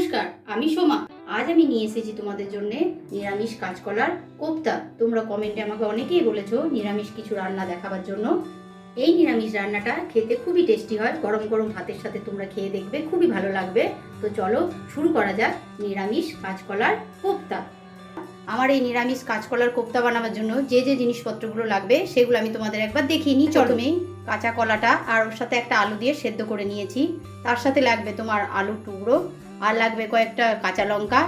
নমস্কার, আমি সোমা। আজ আমি নিয়ে এসেছি তোমাদের জন্য নিরামিষ কাঁচকলার কোপ্তা। তোমরা কমেন্টে আমাকে অনেকেই বলেছো নিরামিষ কিছু রান্না দেখাবার জন্য। এই নিরামিষ রান্নাটা খেতে খুবই টেস্টি হয়। গরম গরম ভাতের সাথে তোমরা খেয়ে দেখবে, খুবই ভালো লাগবে। তো চলো শুরু করা যাক নিরামিষ কাঁচকলার কোপ্তা। আমার এই নিরামিষ কাঁচকলার কোপ্তা বানাবার জন্য যে যে জিনিসপত্রগুলো লাগবে সেগুলো আমি তোমাদের একবার দেখিয়ে নিই। প্রথমেই কাঁচা কলাটা আর ওর সাথে একটা আলু দিয়ে সেদ্ধ করে নিয়েছি। তার সাথে লাগবে তোমার আলুর টুকরো, আর লাগবে কয়েকটা কাঁচা লঙ্কা,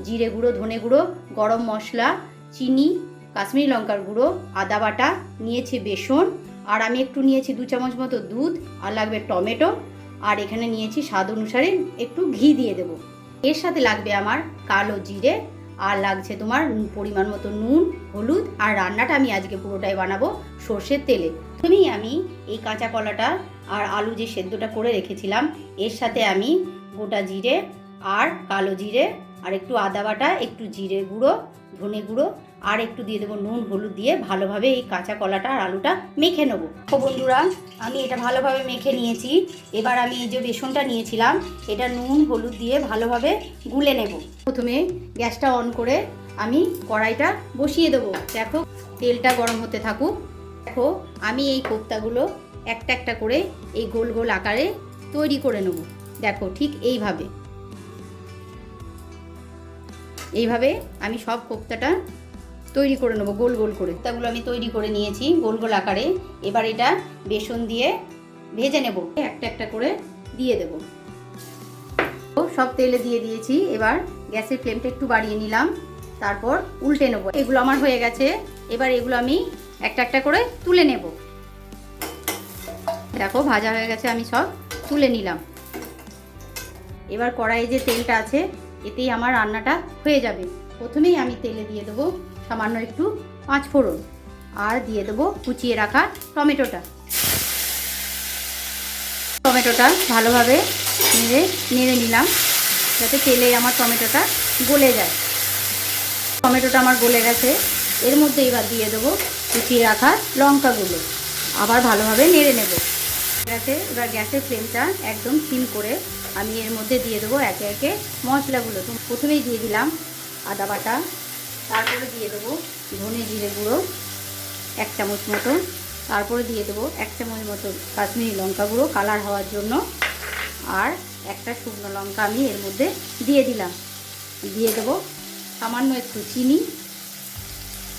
জিরে গুঁড়ো, ধনে গুঁড়ো, গরম মশলা, চিনি, কাশ্মীরি লঙ্কার গুঁড়ো, আদা বাটা, নিয়েছি বেসন, আর আমি একটু নিয়েছি 2 চামচ মতো দুধ, আর লাগবে টমেটো, আর এখানে নিয়েছি স্বাদ অনুসারে একটু ঘি দিয়ে দেবো। এর সাথে লাগবে আমার কালো জিরে, আর লাগছে তোমার পরিমাণ মতো নুন, হলুদ। আর রান্নাটা আমি আজকে পুরোটাই বানাবো সর্ষের তেলে। প্রথমেই আমি এই কাঁচা কলাটা আর আলু যে সেদ্ধটা করে রেখেছিলাম এর সাথে আমি গোটা জিরে আর কালো জিরে আর একটু আদা বাটা, একটু জিরে গুঁড়ো, ধনে গুঁড়ো, আর একটু দিয়ে দেবো নুন, হলুদ দিয়ে ভালোভাবে এই কাঁচা কলাটা আর আলুটা মেখে নেবো। তো বন্ধুরা, আমি এটা ভালোভাবে মেখে নিয়েছি। এবার আমি এই যে বেসনটা নিয়েছিলাম এটা নুন হলুদ দিয়ে ভালোভাবে গুলে নেব। প্রথমে গ্যাসটা অন করে আমি কড়াইটা বসিয়ে দেবো। দেখো তেলটা গরম হতে থাকুক। দেখো আমি এই কোপ্তাগুলো একটা একটা করে এই গোল গোল আকারে তৈরি করে নেব। দেখো ঠিক এইভাবে আমি সব কোপ্তাটা তৈরি করে নেবো গোল গোল করে। কোপ্তাগুলো আমি তৈরি করে নিয়েছি গোল গোল আকারে। এবার এটা বেসন দিয়ে ভেজে নেব। একটা একটা করে দিয়ে দেব। সব তেলে দিয়ে দিয়েছি। এবার গ্যাসের ফ্লেমটা একটু বাড়িয়ে নিলাম, তারপর উল্টে নেব। এগুলো আমার হয়ে গেছে। এবার এগুলো আমি একটা একটা করে তুলে নেব। দেখো ভাজা হয়ে গেছে, আমি সব তুলে নিলাম। এবার কড়াইয়ে যে তেলটা আছে এতেই আমার রান্নাটা হয়ে যাবে। প্রথমেই আমি তেলে দিয়ে দেবো সামান্য একটু 5 ফোড়ন, আর দিয়ে দেবো কুচিয়ে রাখা টমেটোটা। টমেটোটা ভালোভাবে নেড়ে নিলাম যাতে তেলে আমার টমেটোটা গলে যায়। টমেটোটা আমার গলে গেছে। এর মধ্যে এবার দিয়ে দেবো কুচিয়ে রাখা লঙ্কাগুলো, আবার ভালোভাবে নেড়ে নেব। এবার গ্যাসের ফ্লেমটা একদম সিম করে আমি এর মধ্যে দিয়ে দেবো একে একে মশলাগুলো। তো প্রথমেই দিয়ে দিলাম আদা বাটা, তারপরে দিয়ে দেবো ধনে জিরে গুঁড়ো 1 চামচ মতো, তারপরে দিয়ে দেবো 1 চামচ মতো কাশ্মীরি লঙ্কা গুঁড়ো কালার হওয়ার জন্য, আর একটা শুকনো লঙ্কা আমি এর মধ্যে দিয়ে দিলাম। দিয়ে দেবো সামান্য একটু চিনি।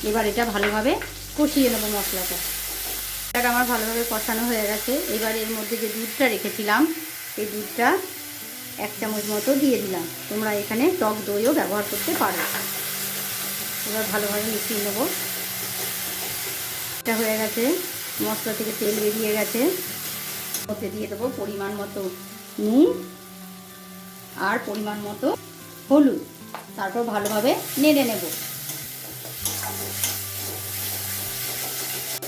এবার এটা ভালোভাবে কষিয়ে নেবো মশলাটা। এটা আমার ভালোভাবে কষানো হয়ে গেছে। এবার এর মধ্যে যে দুধটা রেখেছিলাম এই দুধটা 1 চামচ মতো দিয়ে দিলাম। তোমরা এখানে টক দইও ব্যবহার করতে পারো। এবার ভালোভাবে মিশিয়ে নেবো। এটা হয়ে গেছে, মশলা থেকে তেল বেরিয়ে গেছে। ওতে দিয়ে দেবো পরিমাণ মতো নুন আর পরিমাণ মতো হলুদ, তারপর ভালোভাবে নেড়ে নেব।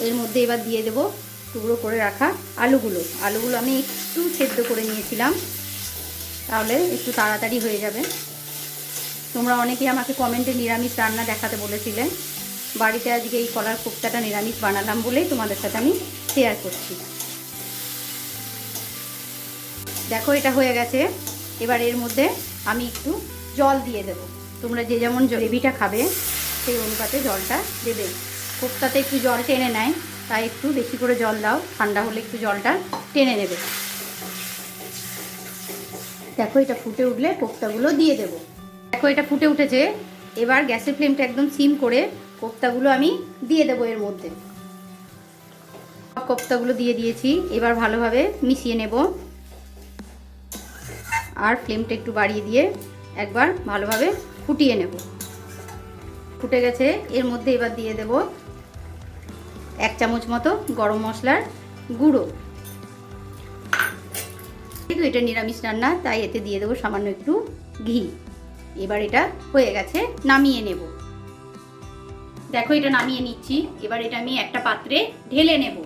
এর মধ্যে এবার দিয়ে দেবো টুকরো করে রাখা আলুগুলো। আলুগুলো আমি একটু সেদ্ধ করে নিয়েছিলাম, তাহলে একটু তাড়াতাড়ি হয়ে যাবে। তোমরা অনেকেই আমাকে কমেন্টে নিরামিষ রান্না দেখাতে বলেছিলে। বাড়িতে আজকে এই কলার কোপ্তাটা নিরামিষ বানালাম বলেই তোমাদের সাথে আমি শেয়ার করছি। দেখো এটা হয়ে গেছে। এবার এর মধ্যে আমি একটু জল দিয়ে দেবো। তোমরা যে যেমন গ্রেভিটা খাবে সেই অনুপাতে জলটা দেবে। কোপ্তাতে একটু জল টেনে নেয়, তাই একটু বেশি করে জল দাও। ঠান্ডা হলে একটু জলটা টেনে নেবে। দেখো এটা ফুটে উঠলে কোপ্তাগুলো দিয়ে দেবো। দেখো এটা ফুটে উঠেছে। এবার গ্যাসের ফ্লেমটা একদম সিম করে কোপ্তাগুলো আমি দিয়ে দেবো এর মধ্যে। সব কোপ্তাগুলো দিয়ে দিয়েছি। এবার ভালোভাবে মিশিয়ে নেব, আর ফ্লেমটা একটু বাড়িয়ে দিয়ে একবার ভালোভাবে ফুটিয়ে নেব। ফুটে গেছে। এর মধ্যে এবার দিয়ে দেব 1 চামচ মতো গরম মশলার গুঁড়ো। কিন্তু এটা নিরামিষ রান্না তাই এতে দিয়ে দেবো সামান্য একটু ঘি। এবার এটা হয়ে গেছে, নামিয়ে নেব। দেখো এটা নামিয়ে নিচ্ছি। এবার এটা আমি একটা পাত্রে ঢেলে নেব।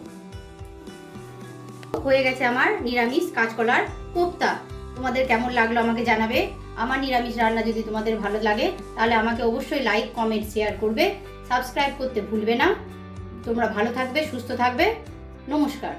হয়ে গেছে আমার নিরামিষ কাঁচকলার কোপ্তা। তোমাদের কেমন লাগলো আমাকে জানাবে। আমার নিরামিষ রান্না যদি তোমাদের ভালো লাগে তাহলে আমাকে অবশ্যই লাইক, কমেন্ট, শেয়ার করবে। সাবস্ক্রাইব করতে ভুলবে না। তোমরা ভালো থাকবে, সুস্থ থাকবে। নমস্কার।